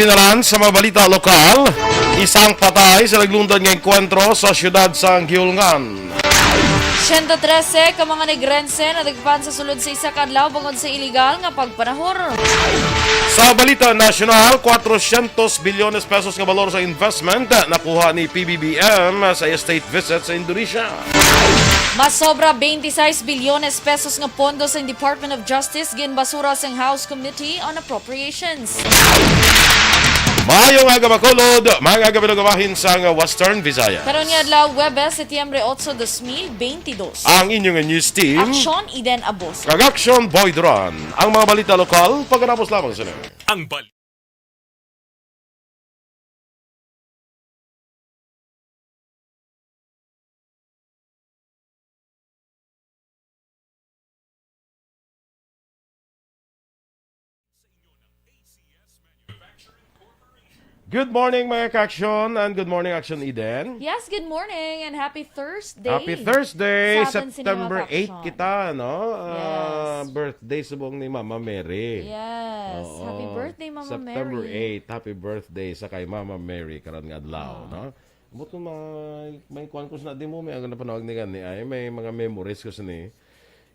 Tinaran sa mga balita lokal, isang patay sa naglungdan ng enkwentro sa siyudad sa Giulngan. 113 ka mga negrense na dagpan sa sulod sa isa kadlaw bangod sa iligal nga pagpanahor. Sa balita nasyonal, 400 bilyones pesos nga balor sa investment nakuha ni PBBM sa state visit sa Indonesia. Mas sobra 26 bilyones pesos nga pondo sa Department of Justice ginbasura sa House Committee on Appropriations. Mayong aga makulod, mga gabi sa Western Visayas. Karon nga adlaw Huwebes, Setyembre 8, 2022. Ang inyong news team, Aksyon, Iden, Aboso. Aksyon, Duran. Ang mga balita lokal, pagkatapos lamang sa nyo. Ang bal. Good morning mga ka-aksyon and good morning Aksyon Eden. Yes, good morning and happy Thursday. Happy Thursday, Sa atin September sinimang 8 ka-aksyon. kita, no? Yes. Birthday subong ni Mama Mary. Yes, Oo. happy birthday Mama September Mary. 8, happy birthday sa kay Mama Mary karon nga adlaw, no? Buto may kuan ko sa di mo may ang napanawag ni gani ay may mga memories ko sa ni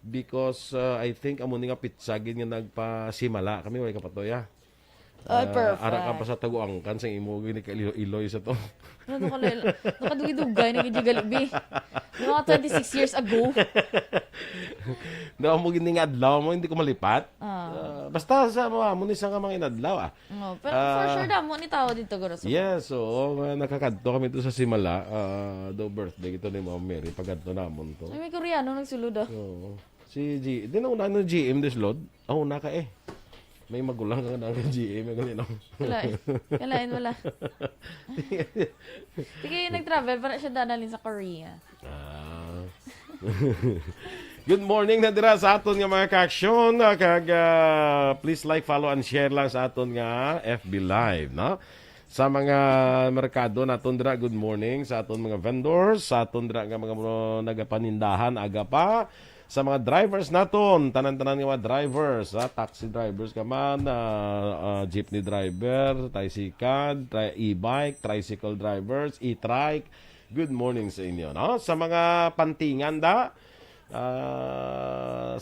because I think amo ni nga pitsagin nga nagpasimala kami way kapatoya. Perfect. Ara ka pa sa taguangkan sa imo gini ka iloy sa to. Ano nakadugay na gidyo galibi. Mga 26 years ago. Na mo gini nga adlaw mo hindi ko malipat. Basta sa mga mo ni sa mga inadlaw Pero for sure damo ni tao dito guro sa. Yes, oo. Nakakadto kami to sa Simala. Do birthday ito ni Mama Mary. Pagkadto namon to. Ay, may Koreano nagsulod. Oo. Si G. Di na una ng GM this load. Una ka eh. May magulang ka na ng GM. Kalain wala. Sige, nag-travel para siya danalin sa Korea. Good morning na dira sa aton nga mga ka-aksyon. Please like, follow, and share lang sa aton nga FB Live, no? Sa mga merkado naton dira, good morning sa aton mga vendors, sa aton dira nga mga nagapanindahan aga pa. Sa mga drivers naton, tanan-tanan nga mga drivers, taxi drivers ka man, jeepney driver, tricycle, e-bike, tricycle drivers, e-trike. Good morning sa inyo, no? Sa mga pantingan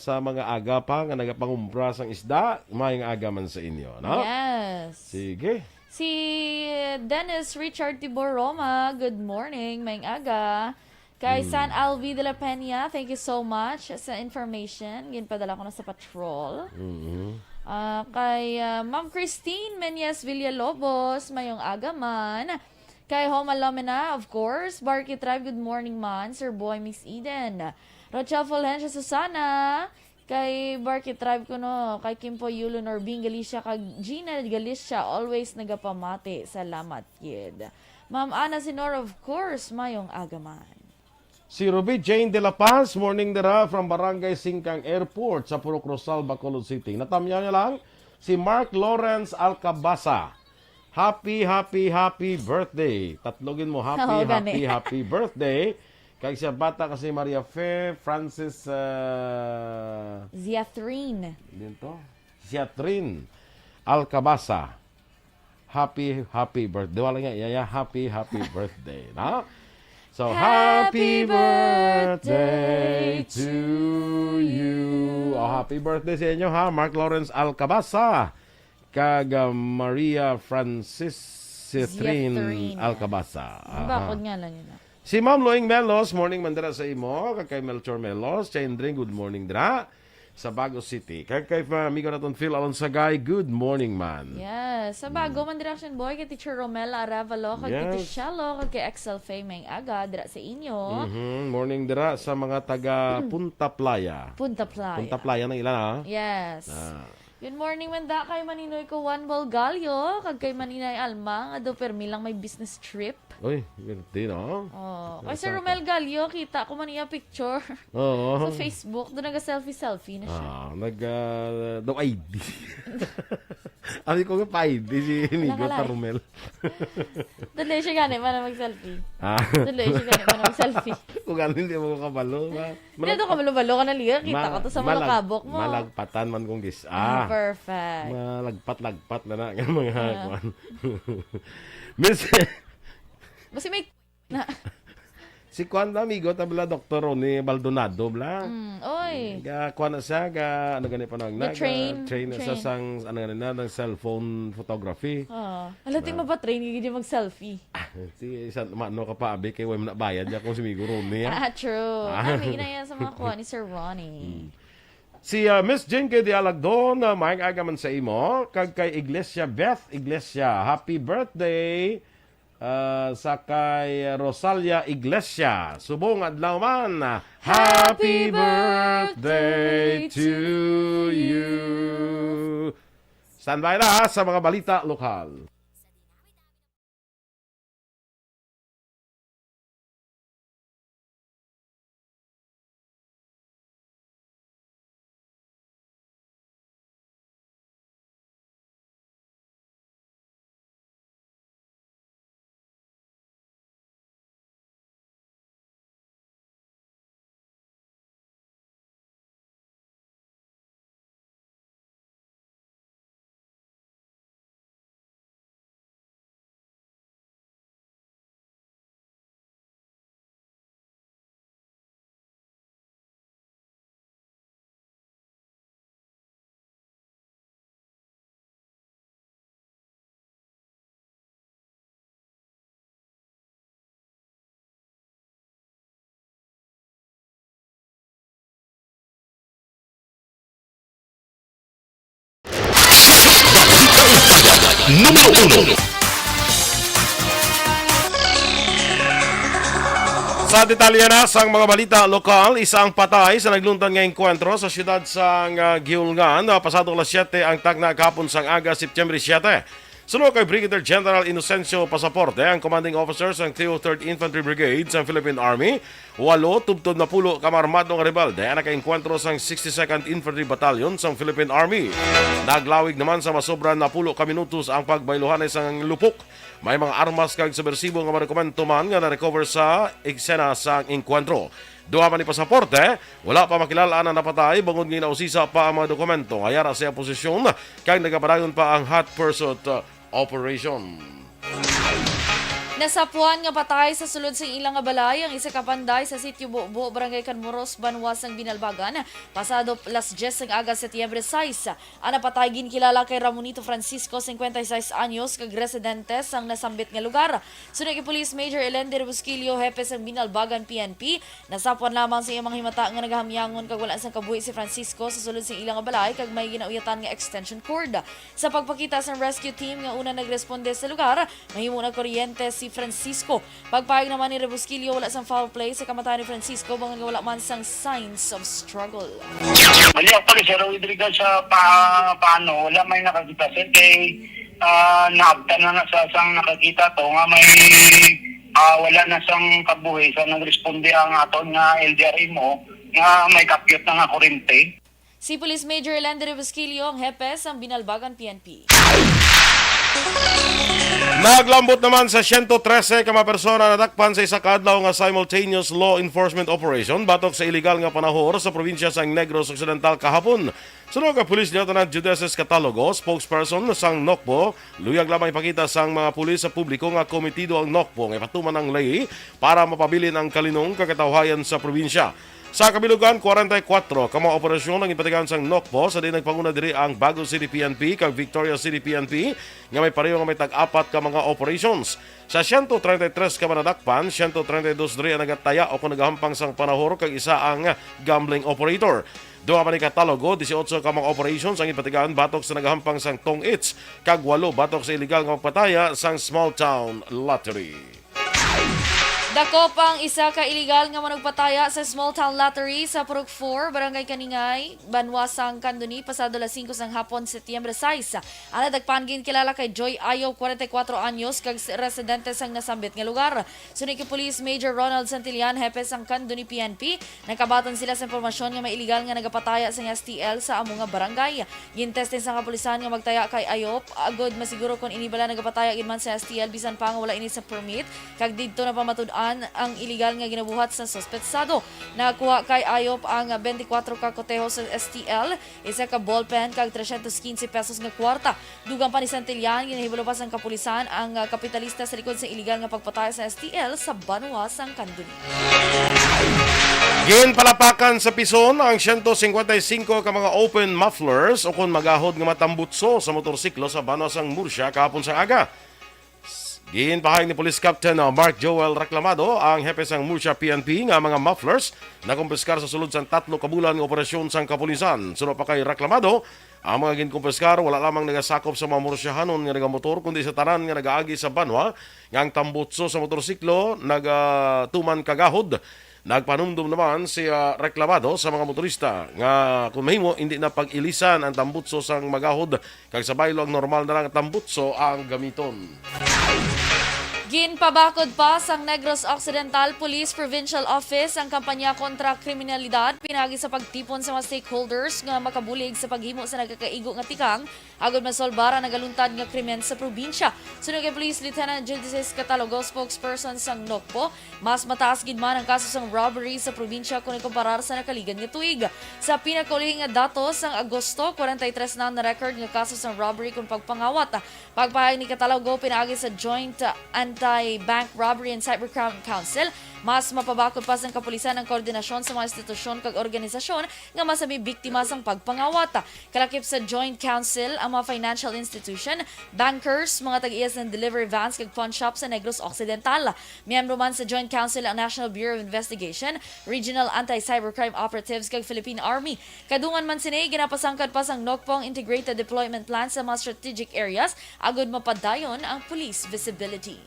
sa mga aga pa nga nagapangumpra sang isda, maayong aga man sa inyo, no? Yes. Sige. Si Dennis Richard Tibor Roma, good morning, maayong aga. Kay San Alvi de la Peña, thank you so much sa information. Ginpadala ko na sa patrol. Kay Ma'am Christine Menyes Villalobos, mayong aga man. Kay Homa Lomena, of course. Barky Tribe, good morning man. Sir Boy, Miss Eden. Rochelle Fulgencia Susana. Kay Barky Tribe ko no. Kay Kimpo Yulo Norbing Galicia. Kay Gina Galicia, always nagapamati. Salamat, kid. Ma'am Ana Sinor, of course, mayong aga man. Si Ruby Jane de la Paz, morning dira from Barangay Singkang Airport sa Purok Rosal, Bacolod City. Natamya niya lang si Mark Lawrence Alcabasa. Happy birthday. Tatlogin mo, happy birthday. Kaya siya bata kasi Maria Fe, Francis Ziathrine. Ziathrine Alcabasa. Happy birthday. Wala nga, happy birthday. Na? So, happy birthday to you. Happy birthday sa inyo, ha? Mark Lawrence Alcabasa. Maria Francis Ziathrine Alcabasa. Bakod nga lang yun. Si Ma'am Loing Melos, morning mandira sa imo. Kay Melchor Melos, Chendring, good morning dira. Sa Bago City. Kay amigo naton Phil Alonsagay, good morning man. Yes, sa Bago man direction boy kay Teacher Romela Aravalo, kay Tito Shello, kay Excel Fame aga dira sa inyo. Morning dira sa mga taga Punta Playa. Punta Playa ng ilan ha? Yes. Good morning man da kay Maninoy ko Juan Bolgalio, kag kay Maninay Alma nga do permi lang may business trip. Uy, birthday no? Kay Sir Romel Galio, kita ko man iya picture. Sa Facebook, doon naga-selfie na siya. Daw ID. Ami ko nga pa-ID si Amigo Romel. Tuloy siya gani, para mag-selfie. Tuloy siya gani, para mag-selfie. Kung gano'n hindi mo kabalo. Hindi ito kabalo-balo ka na liga. Kita ka to sa mga kabok mo. Malagpatan man kong Perfect. Malagpat-lagpat na nga mga kuan. Miss Basta may na. si kuan na amigo tabla Dr. Ronnie Baldonado bla. Oy. Kuan na siya ano gani pa Train sa sang ano gani na ng cellphone photography. Alating mapatrain gid mag-selfie. Si isang mano ka pa abi kay way na bayad ya kung si amigo Ronnie. True. May ginaya sa mga kuan ni Sir Ronnie. Si Miss Jinke de Alagdon, maayong aga man sa imo. Kag kay Iglesia Beth Iglesia, happy birthday. Sa kay Rosalia Iglesia, subong adlaw man. Happy birthday to you. Standby na sa mga balita lokal. Numero 1. Sa detalye na sang mga balita lokal, isang patay sa nagluntan nga enkwentro sa siyudad sang Giulgan. Pasado alas 7 ang tagna kahapon sang aga, September 7. Sunod kay Brigadier General Inocencio Pasaporte, ang commanding officer sang 303rd Infantry Brigade sa Philippine Army. 8 tubtod na pulo kamarmadong rebelde ang nakaenkwentro sang 62nd Infantry Battalion sa Philippine Army. Naglawig naman sa masobra na pulo ka minutos ang pagbayluhan sang lupok. May mga armas kag subversibo nga mga dokumento man nga na-recover sa eksena sang enkwentro. Duha man ni Pasaporte, wala pa makilala na napatay bangod nga nausisa pa ang mga dokumento. Hayara sa posisyon kag nagapadayon pa ang hot pursuit operation. Nasapuan nga patay sa sulod sa ilang nga balay ang isa ka panday sa sitio Buo, Barangay Canmoros, Banwas ng Binalbagan. Pasado las 10 ng aga, Setyembre 6. Ang napatay ginkilala kay Ramonito Francisco, 56 anyos, kag residente sang nasambit nga lugar. Sunod kay Police Major Elender Busquillo, hepe sang Binalbagan PNP. Nasapuan lamang sa iyang mga himata nga nagahamyangon kag wala sang kabuhi si Francisco sa sulod sa ilang nga balay kag may ginauyatan nga extension cord. Sa pagpakita sa rescue team nga una nagresponde sa lugar, mahimo na kuryente si Francisco. Pagpahig naman ni Rebusquillo, wala sang foul play sa kamatayan ni Francisco bangon nga wala man sang signs of struggle. Mali actually, Sir Rodrigo, sa paano, wala may nakakita. Sir, kay naabta na sa sang nakakita to, nga may wala na sang kabuhi. So, nagresponde ang aton nga LDRI mo, nga may kapyot na nga kurente. Si Police Major Lander Rebusquillo, ang hepe sa Binalbagan PNP. Naglambot naman sa 113 ka mga persona na dakpan sa isa ka adlaw nga simultaneous law enforcement operation batok sa illegal nga panahor sa probinsya sang Negros Occidental kahapon. Sunod ka Police Lieutenant Judeces Catalogo, spokesperson sang NOCPO, luyag lamang ipakita sang mga pulis sa publiko nga komitido ang NOCPO nga ipatuman ang lay para mapabilin ang kalinong kakatawhayan sa probinsya. Sa kabilugan, 44 ka mga operasyon ang ipatigan sang NOCPO sa din nagpanguna diri ang Bago City PNP kag Victoria City PNP nga may pareho nga may tag-apat ka mga operations. Sa 133 ka manadakpan, 132 diri ang nagataya o kung nagahampang sang panahor kag isa ang gambling operator. Duha man ni Catalogo, 18 ka mga operations ang ipatigaan batok sa nagahampang sang Tong Its kag 8 batok sa illegal nga magpataya sang Small Town Lottery. Dako pang isa ka illegal nga managpataya sa Small Town Lottery sa Purok 4, Barangay Kaningay, Banwasang Kanduni, pasado las 5 sang hapon, Setyembre 6. Ang nadagpan kilala kay Joy Ayo, 44 anyos, kag residente sang nasambit nga lugar. Sunod kay Police Major Ronald Santillan, hepe sang Kanduni PNP, nagkabatan sila sa impormasyon nga may illegal nga nagapataya sa STL sa amo nga barangay. Gintestin sang kapulisan nga magtaya kay Ayop, agod masiguro kung inibala nagapataya gid man sa STL bisan pa nga wala ini sa permit, kag didto na pamatud-an man ang iligal nga ginabuhat sa suspetsado. Nakuha kay Ayop ang 24 ka koteho sa STL, isa ka ballpen kag 315 pesos nga kwarta. Dugang pa ni Santillan, ginahibalo pa sang kapulisan ang kapitalista sa likod sa iligal nga pagpatay sa STL sa Banwa sang Kanduni. Ginpalapakan sa pison ang 155 ka mga open mufflers o kung magahod nga matambutso sa motorsiklo sa Banwas ang Murcia kahapon sa aga. Ginpahayag ni Police Captain Mark Joel Reclamado ang hepe sang Murcia PNP nga mga mufflers na kumpiskar sa sulod sang 3 ka bulan nga operasyon sang kapulisan. Sunod pa kay Reclamado, ang mga ginkumpiskar wala lamang nagasakop sa mga Murciahanon nga nagamotor kundi sa tanan nga nagaagi sa Banwa nga ang tambutso sa motorsiklo nagatuman kagahod. Nagpanumdum naman si Reklamado sa mga motorista nga kung mahimo hindi na pag-ilisan ang tambutso sang magahod kag sa baylo ang normal na lang tambutso ang gamiton. Ginpabakod pa sang Negros Occidental Police Provincial Office ang kampanya kontra kriminalidad pinagi sa pagtipon sa mga stakeholders nga makabulig sa paghimo sa nagkakaigo nga tikang agud masolbar ang nagaluntad nga krimen sa probinsya. Sunod kay Police Lieutenant Judices Catalogo, spokesperson sang NOCPO, mas mataas gid man ang kaso sang robbery sa probinsya kung ikumparar sa nakaligan nga tuig. Sa pinakauli nga datos sang Agosto, 43 na record nga kaso sang robbery kung pagpangawat. Pagpahayag ni Catalogo pinaagi sa Joint Anti-Bank Robbery and Cybercrime Council, mas mapabakod pa sang kapulisan ang koordinasyon sa mga institusyon kag organisasyon nga masabi biktima sang pagpangawata. Kalakip sa Joint Council ang mga financial institution, bankers, mga tag-iyas ng delivery vans kag pawn shop sa Negros Occidental. Miyembro man sa Joint Council ang National Bureau of Investigation, Regional Anti-Cybercrime Operatives kag Philippine Army. Kadungan man sini ginapasangkad pa sang NOCPO ang Integrated Deployment Plan sa mga strategic areas agud mapadayon ang police visibility.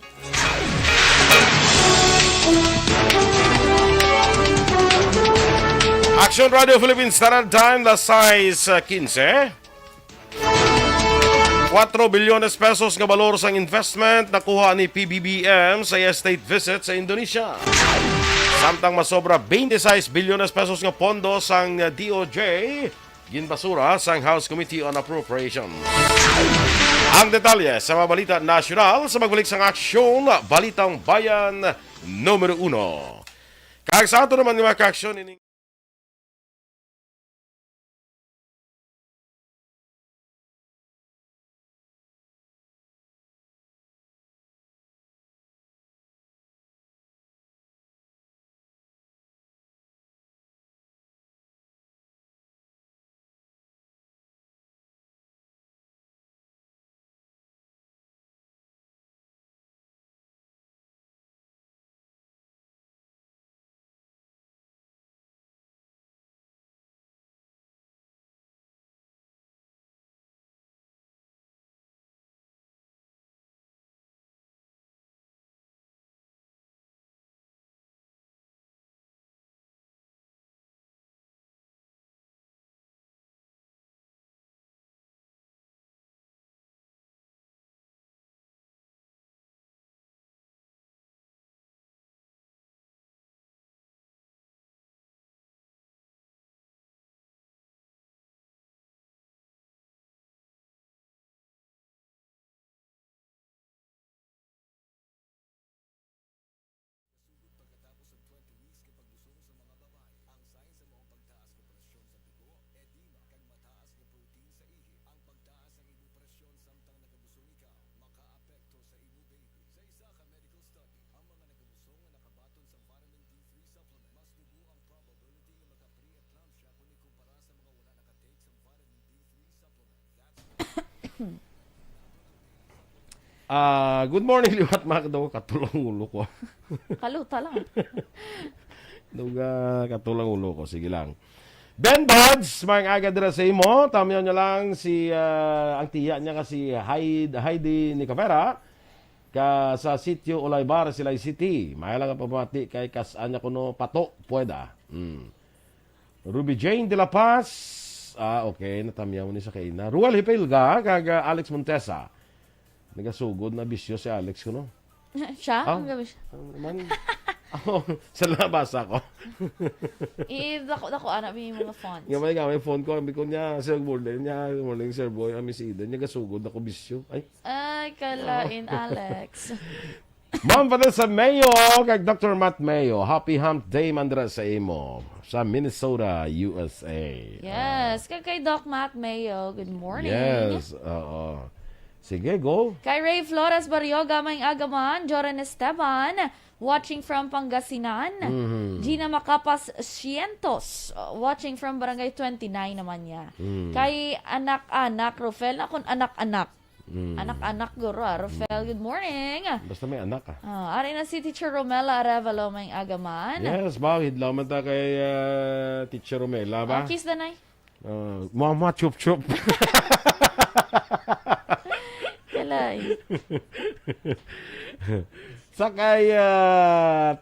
Aksyon Radio Philippines Standard Time, las 6:15. 4 bilyones pesos nga balor sang investment nakuha ni PBBM sa estate visit sa Indonesia. Samtang masobra 26 bilyones pesos nga pondo sang DOJ ginbasura sang House Committee on Appropriations. Ang detalye sa mga balita nasyonal sa magbalik sang aksyon, Balitang Bayan, Numero 1. Kag sa ato naman mga ka-aksyon ini good morning, liwat mga kadaw, katulang ulo ko. Kaluta lang. Katulang ulo ko, sige lang. Ben Buds, mga aga dira sa imo, tamiyan niya lang si, ang tiya niya kasi Heidi Nicavera, ka sa sitio Olaybar, Silay City. May lang pamati kay kasaan niya kuno pato, puweda. Ruby Jane de la Paz, okay, natamiyaw ni sa kaina. Ruel Hipilga, kag Alex Montesa. Nagasugod na bisyo si Alex ko, no? Siya? Ang gabi siya. Sa labasa ko. Dako anak may mga fonts. May phone ko, sabi ko niya, Sir Morning, Sir Boy, Miss Eden, niya gasugod ako bisyo. Ay, kalain, Alex. Ma'am Vanessa Mayo, kag Dr. Matt Mayo. Happy Hump Day mandra sa imo. Sa Minnesota, USA. Yes, kay Doc Matt Mayo. Good morning. Yes, oo. Sige, go. Kay Ray Flores Barrioga, may agaman. Joran Esteban, watching from Pangasinan. Gina Macapas Cientos, watching from Barangay 29 naman niya. Kay anak-anak, Rufel, akong anak-anak. Anak-anak, guro. Rufel, good morning. Basta may anak ah. Ari na si Teacher Romela Arevalo, may agaman. Yes, bakit laman ta kay Teacher Romela ba? Kiss the night. Mama, chup-chup. Kalay. Sakay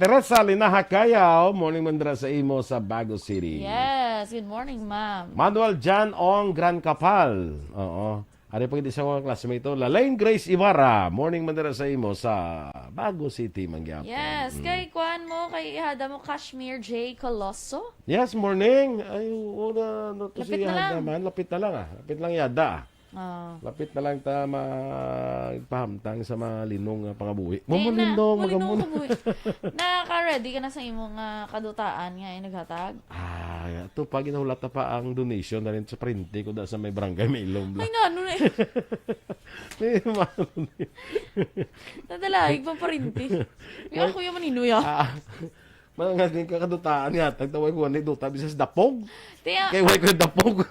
Teresa Linahakayaw, morning mandra sa imo sa Bago City. Yes, good morning, ma'am. Manuel Jan Ong Gran Kapal. Oo. Ari pa hindi sa mga classmate to. Lalaine Grace Ibarra, morning mandra sa imo sa Bago City, Mangyapon. Yes, kay kuan mo, kay ihada mo Kashmir J. Colosso. Yes, morning. Ay, wala no to Lapit siya na lang. naman. Lapit na lang ah. Lapit lang yada ah. Ah. Lapit na lang ta magpahamtang sa mga linong pangabuhi. Mo Di na, linong malinong magamon. kabuhi. Nakaka-ready ka na sa imong kadutaan nga naghatag? Ito pa ginahulat na pa ang donation na rin sa printi ko da sa may barangay may ilong. Ay, nga, ano na eh. May mano ni. Nadalaig pa parinti. Yung ako yung maninuya. Mga din kakadutaan nga. Tagtaway ko ni duta bisas dapog. Tiya, Kay way ko dapog.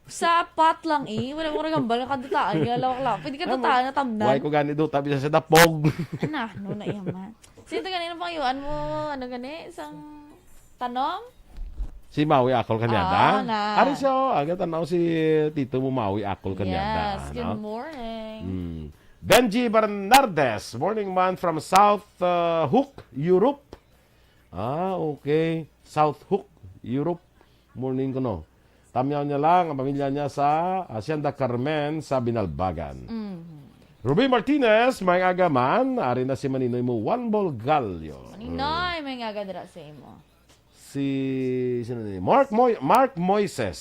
sa pot lang eh. Wala mo kagambal na kadutaan. Lawak-lawak. Pwede kadutaan na tamnan. Way ko gani duta bisas sa dapog. Ano, no na yaman. Sino ganito pang iwan mo? Ano gani? Isang tanong? Si Maui Akol kanyada. Na. Ari siya, agad tanaw si Tito mo Maui Akol kanyada. Yes, good morning. Benji Bernardes, morning man from South Hook, Europe. Okay. South Hook, Europe. Morning ko no. Tamyaw niya lang ang pamilya niya sa Hacienda Carmen sa Binalbagan. Ruby Martinez, may agaman. Ari na si Maninoy mo, one ball galyo. Maninoy, may nga gadra sa imo. Sino na Mark Moises.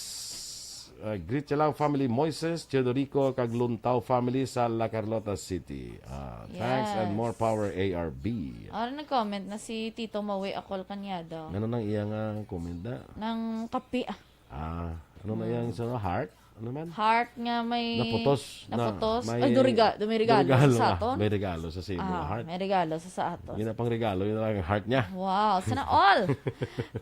Greet lang family Moises, Teodorico, Kagluntaw family sa La Carlota City. Thanks and more power ARB. Nag-comment na si Tito Maui Akol Kanyado. Ano nang iyang comment na? Nang kape. Ano na iyang heart? Ano man? Heart nga may... Naputos. Ay, may regalo sa aton. May regalo sa sino heart. May regalo sa aton. Yun na pang regalo, yun na lang ang heart niya. Wow, sana all.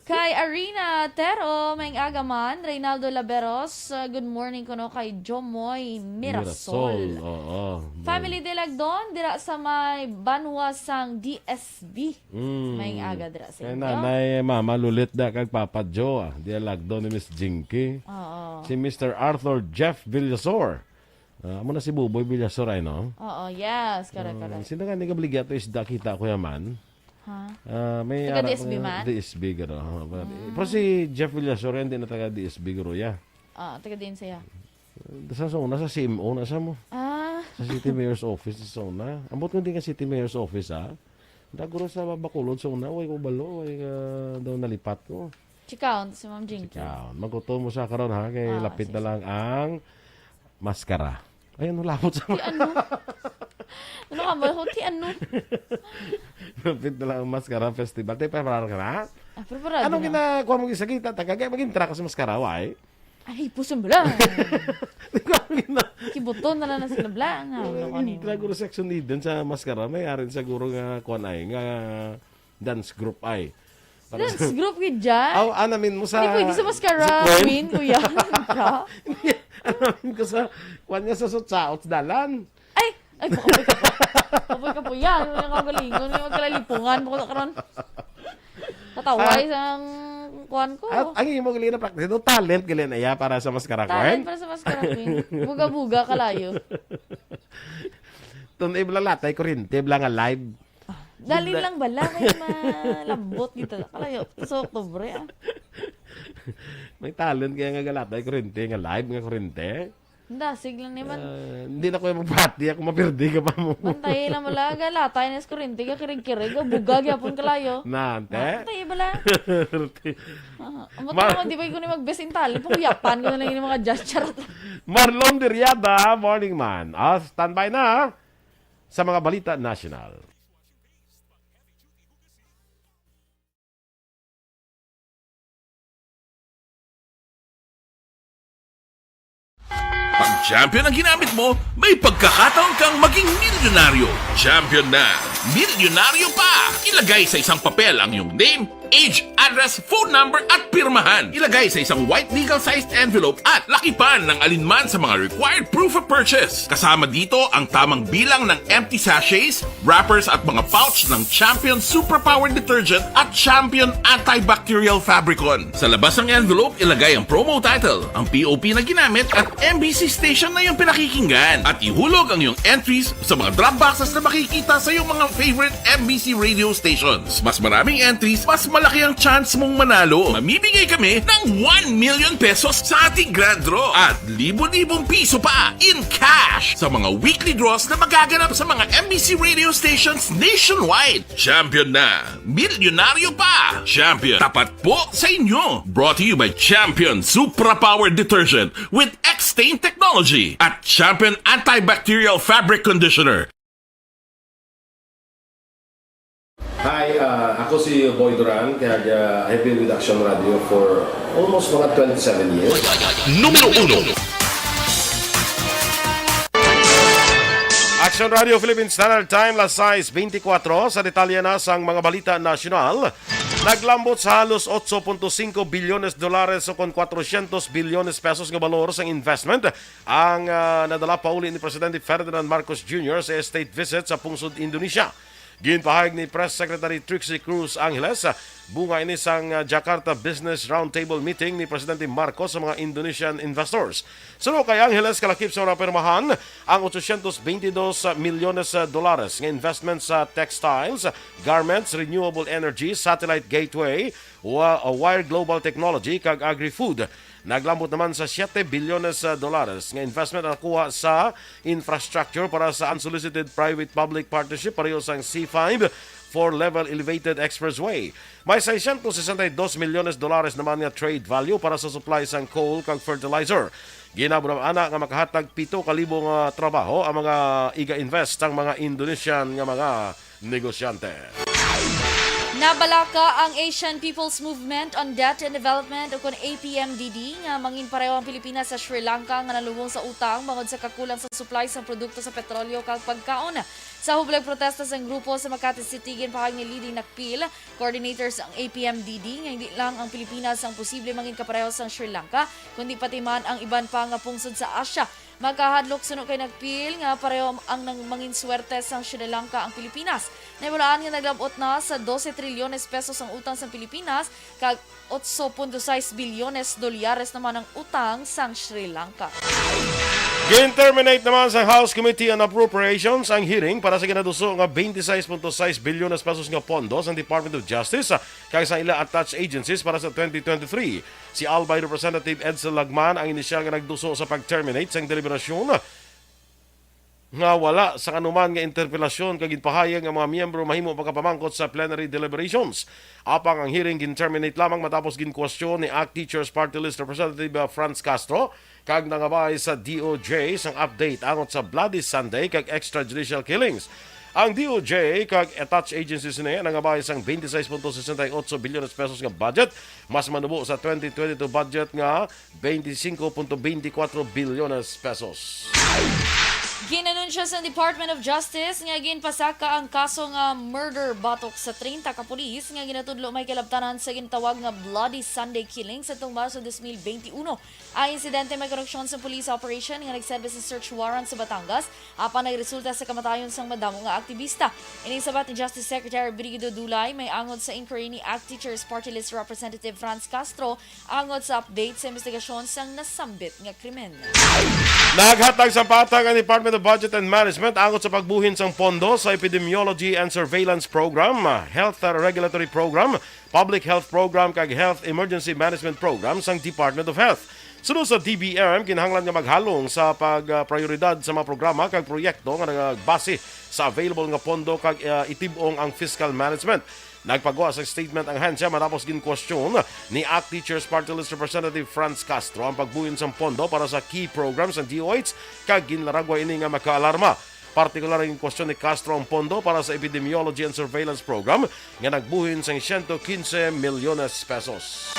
Kay Arina Tero, may agaman. Reynaldo Laberos, good morning ko no kay Jomoy Mirasol. Oo. Family Delagdon, dira sa may Banwasang DSB. May aga dira sa Kaya inyo. nanay, mama, lulit da kag Papa Joe. Dialag doon ni Miss Jinky. Oo. Si Mr. Arthur Jeff Villasor. Amo na si Buboy Villasor ay no? Oo, yes. Correct. Sino ka ni kabligya to isda kita ko yaman? Ha? May Taga DSB man? DSB garo. Pero si Jeff Villasor hindi na taga DSB garo ya. Taga din siya. Sa zona sa CMO na sa mo. Sa City Mayor's Office sa zona. Ambot ko din ka City Mayor's Office Daguro sa Bacolod zona, way ko balo, way daw nalipat ko. Chikaon, si Ma'am Jinky. Magutom mo sa karon ha, kay lapit na lang ang maskara. Ayun, lapot sa Ti ano? Ano ka ba? Ti ano? lapit na lang ang maskara festival. Tayo preparar ka na? Preparado Anong na. ginagawa mo sa kita? Tagagay, mag-intera ka sa maskara, why? Ay, puso mo lang. Kibuton na lang na sila blang. Intera guro section lead dun sa maskara. May arin sa guro nga kuan ay, nga dance group ay. Dance group ka dyan? Anamin mo sa... Hindi pwede sa mascara, Queen, kuya. Anamin ko sa... Kuan nga sa sotsaot dalan. Ay, pakapoy ka po. Kapoy ka po yan. Yung kagalingon, yung magkalalipungan. Bukod na karon. Tataway sa kuan ko. At ang imo gali na practice do talent gali na ya para sa maskara ko. Talent para sa mascara, Queen. Buga-buga, kalayo. Tun ibla latay kuryente bla nga live. Dali lang bala, may malambot dito. Kalayo, sa Oktubre, May talent kaya nga galatay kuryente, nga live nga kuryente. Dasig lang naman. Hindi na ko yung mabati, ako mapirdi ka pa mo. Mantay lang wala, galatay na eskurente ka, kirig-kirig, buga, gyapon kalayo. Nante? Mantay bala. Amot naman, di ba ko ni mag-best in talent, puyapan ko na lang yung mga judge charot. Marlon Diriada, morning man. Standby na sa mga balita national. Champion ang ginamit mo, may pagkakataon kang maging milyonaryo. Champion na, milyonaryo pa! Ilagay sa isang papel ang iyong name, age, address, phone number at pirmahan. Ilagay sa isang white legal-sized envelope at lakipan ng alinman sa mga required proof of purchase. Kasama dito ang tamang bilang ng empty sachets, wrappers at mga pouch ng Champion Superpower Detergent at Champion Antibacterial Fabricon. Sa labas ng envelope, ilagay ang promo title, ang POP na ginamit at MBC station na yung pinakikinggan. At ihulog ang iyong entries sa mga drop boxes na makikita sa iyong mga favorite MBC radio stations. Mas maraming entries, mas malaki ang chance mong manalo. Mamimigay kami ng 1 million pesos sa ating grand draw at libo-libong piso pa in cash sa mga weekly draws na magaganap sa mga MBC radio stations nationwide. Champion na, milyonaryo pa! Champion, tapat po sa inyo. Brought to you by Champion Superpower Detergent with X-Stain Technology at Champion Antibacterial Fabric Conditioner. Hi, ako si Boy Duran, kaya I've been with Aksyon Radio for almost mga 27 years. Numero 1. Aksyon Radio Philippine Standard Time, las 6:24, sa detalye na sang mga balita nasyonal. Naglambot sa halos 8.5 bilyones dollares o kon 400 bilyones pesos nga balor sang investment ang nadala pa uli ni Presidente Ferdinand Marcos Jr. sa state visit sa pungsod Indonesia. Ginpahayag ni Press Secretary Trixie Cruz Angeles, bunga ini sang Jakarta Business Roundtable meeting ni Presidente Marcos sa mga Indonesian investors. Suno kay Angeles, kalakip sa mga permahan ang 822 milyones dollares ng investment sa textiles, garments, renewable energy, satellite gateway, wire global technology, kag agri-food. Naglambot naman sa 7 bilyones dollares ng investment na nakuha sa infrastructure para sa unsolicited private-public partnership pareho sang C5 4-level elevated expressway. May 662 milyones dollares naman nga trade value para sa supply sang coal kag fertilizer. Ginabunam-ana nga makahatag 7,000 nga trabaho ang mga iga-invest ang mga Indonesian nga mga negosyante. Nabalaka ang Asian People's Movement on Debt and Development o kon APMDD nga mangin pareho ang Pilipinas sa Sri Lanka nga nalubong sa utang bangod sa kakulang sa supply sa produkto sa petrolyo kag pagkaon. Sa hublag protesta sa grupo sa Makati City ginpahayag ni leading nakpil coordinators ang APMDD nga hindi lang ang Pilipinas ang posible mangin kapareho sa Sri Lanka kundi pati man ang iban pa nga pungsod sa Asia. Magkahadlok suno kay nagpil nga pareho ang mangin swerte sa Sri Lanka ang Pilipinas. Naibulaan nga naglabot na sa 12 trilyones pesos ang utang sa Pilipinas kag 8.6 bilyones dolyares naman ang utang sa Sri Lanka. Gin-terminate naman sa House Committee on Appropriations ang hearing para sa ginaduso nga 26.6 bilyones pesos nga pondo sa Department of Justice kag sa ila attached agencies para sa 2023. Si Albay Representative Edsel Lagman ang inisyal nga nagduso sa pag-terminate sa deliberasyon nga wala sa kanuman nga interpelasyon kag ginpahayag nga mga miyembro mahimo pagkapamangkot sa plenary deliberations. Apang ang hearing gin-terminate lamang matapos gin-question ni ACT Teachers Party List Representative Franz Castro kag nangabay sa DOJ sang update angot sa Bloody Sunday kag extrajudicial killings. Ang DOJ kag attached agencies niya nangabay sang 26.68 bilyones pesos nga budget, mas manubo sa 2022 budget nga 25.24 bilyones pesos. Ginanunsyo sa Department of Justice nga ginpasaka ang kaso nga murder batok sa 30 ka pulis nga ginatudlo may kalabtanan sa gintawag nga Bloody Sunday killing sa itong Marso 2021. Ang insidente may koneksyon sa police operation nga nagserve sa search warrant sa Batangas apan nagresulta sa kamatayon sang madamo nga aktivista. Ining sabat ni Justice Secretary Brigido Dulay may angod sa inquiry ni ACT Teachers Party List Representative Franz Castro angod sa update sa investigasyon sang nasambit nga krimen. Naghatag sa patag ang Department of Budget and Management angot sa pagbuhin sang pondo sa Epidemiology and Surveillance Program, Health Regulatory Program, Public Health Program kag Health Emergency Management Program sang Department of Health. Sunod sa DBM, kinahanglan nga maghalong sa pagprioridad sa mga programa kag proyekto nga nagbase sa available nga pondo kag itibong ang fiscal management. Nagpagawa sa statement ang hansya matapos gin-question ni ACT Teachers Party List Representative Franz Castro ang pagbuhin sa pondo para sa key programs ng DOH kag ginlaragwa ini nga makaalarma. Partikular ang question ni Castro ang pondo para sa Epidemiology and Surveillance Program nga nagbuhin sa 115 milyones pesos.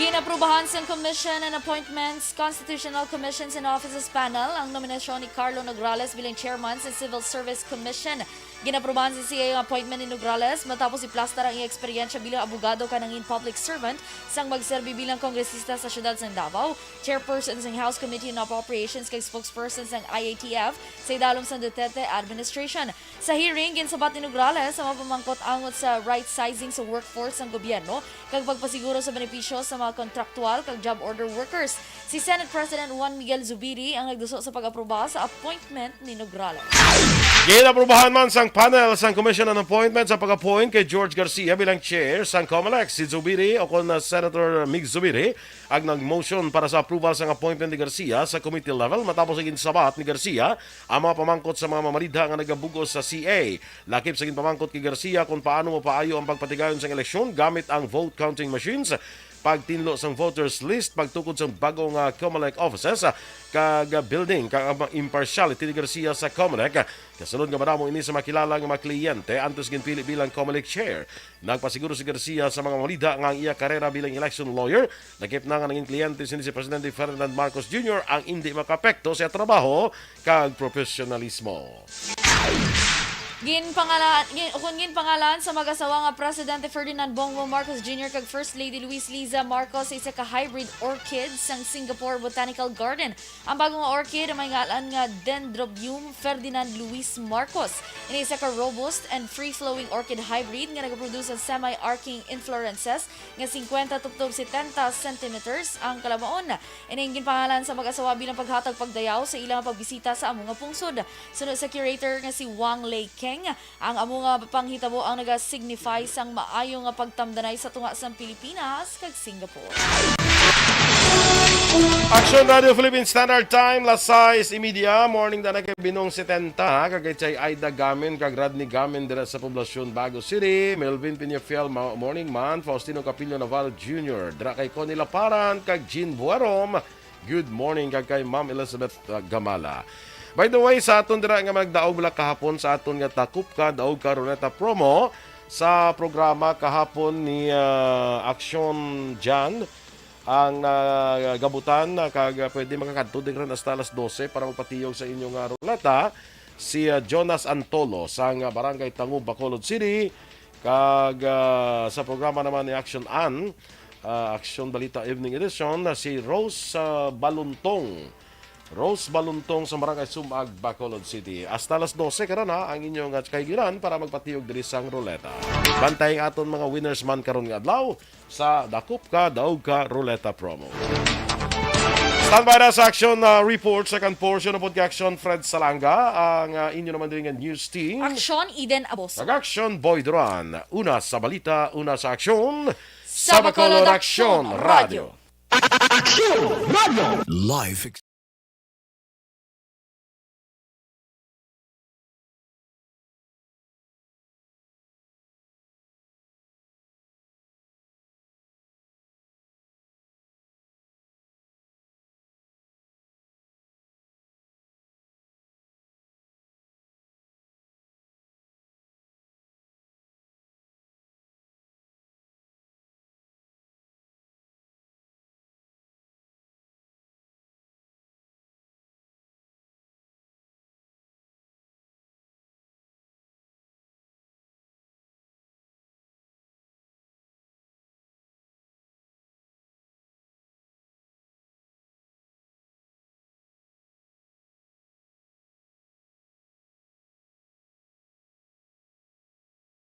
Ginaprubahan sa Commission on Appointments, Constitutional Commissions and Offices Panel ang nominasyon ni Carlo Nograles bilang chairman sa Civil Service Commission. Ginaprubahan sa CA ang appointment ni Nograles matapos iplastar ang eksperyensya bilang abogado kanangin public servant sang magserbi bilang kongresista sa siyudad ng Davao, chairperson sa House Committee on Appropriations kay spokesperson sa IATF sa idalom sa Duterte administration. Sa hearing, ginsabat ni Nograles sa mapamangkot angot sa right sizing sa workforce ng gobyerno kag pagpasiguro sa benepisyo sa mga kontraktual kag job order workers. Si Senate President Juan Miguel Zubiri ang nagduso sa pag-aproba sa appointment ni Nograles. Ginaprubahan man sang panel sang Commission on Appointment sa pag-appoint kay George Garcia bilang chair sang COMELEC. Si Zubiri o kon Senator Mig Zubiri ang nag-motion para sa approval sang appointment ni Garcia sa committee level matapos ang sabat ni Garcia ang mga pamangkot sa mga mamalidha nga nagabugos sa CA. Lakip sa pamangkot kay Garcia kung paano mapaayo ang pagpatigayon sang eleksyon gamit ang vote counting machines, pagtinlo sang voters list, pagtukod sa bagong COMELEC offices, kag building kag impartiality ni Garcia sa COMELEC. Kasunod nga madamo ini sa makilala nga mga kliyente antes ginpili bilang COMELEC chair. Nagpasiguro si Garcia sa mga malida nga ang iya karera bilang election lawyer. Nakip na nga naging kliyente si Presidente Ferdinand Marcos Jr. ang hindi makapekto sa trabaho kag profesionalismo. Ginpangalan sa mag-asawa nga Presidente Ferdinand Bongbong Marcos Jr. kag First Lady Luis Liza Marcos sa isa ka hybrid orchid sang Singapore Botanical Garden. Ang bagong orchid may ngalan nga Dendrobium Ferdinand Luis Marcos. Ini isa ka robust and free-flowing orchid hybrid nga nagaproduce ng semi-arcing inflorescences nga 50 tuptog 70 centimeters ang kalabaon. Ini ginpangalan sa mag-asawa bilang paghatag pagdayaw sa ilang pagbisita sa among nga pungsod. Sunod sa curator nga si Wang Lei Keng, ang amo nga panghitabo ang naga-signify sang maayo nga pagtamdanay sa tunga sa Pilipinas kag Singapore. Aksyon Radio Philippine Standard Time, las 6:30, morning na kay Binong 70, kagay chay Aida Gamin, kag Radni Gamin dira sa poblasyon Bago City, Melvin Piñafiel, morning man, Faustino Capillo Naval Jr., dira kay Connie Laparan, kag Jean Buarom, good morning kag kay Ma'am Elizabeth Gamala. By the way, sa aton dira nga magdaog bala kahapon sa aton nga takup ka daog ka ruleta promo sa programa kahapon ni Aksyon Jan ang gabutan kag pwede makakadto din rin hasta alas 12 para magpatiyog sa inyong ruleta si Jonas Antolo sa barangay Tangub, Bacolod City kag sa programa naman ni Aksyon Aksyon Balita Evening Edition si Rose Baluntong sa Barangay Sumag, Bacolod City. Hasta alas 12 karon ang inyong kaigiran para magpatiyog diri sang ruleta. Bantay aton mga winners man karon nga adlaw sa Dakup Ka Daog Ka Ruleta promo. Standby na sa Aksyon report, second portion ng Aksyon Fred Salanga, ang inyo naman din nga news team. Aksyon Eden Aboso. Nag-Aksyon Boy Duran. Una sa balita, una sa aksyon. Sa Bacolod Aksyon Radio. Aksyon Radio. Live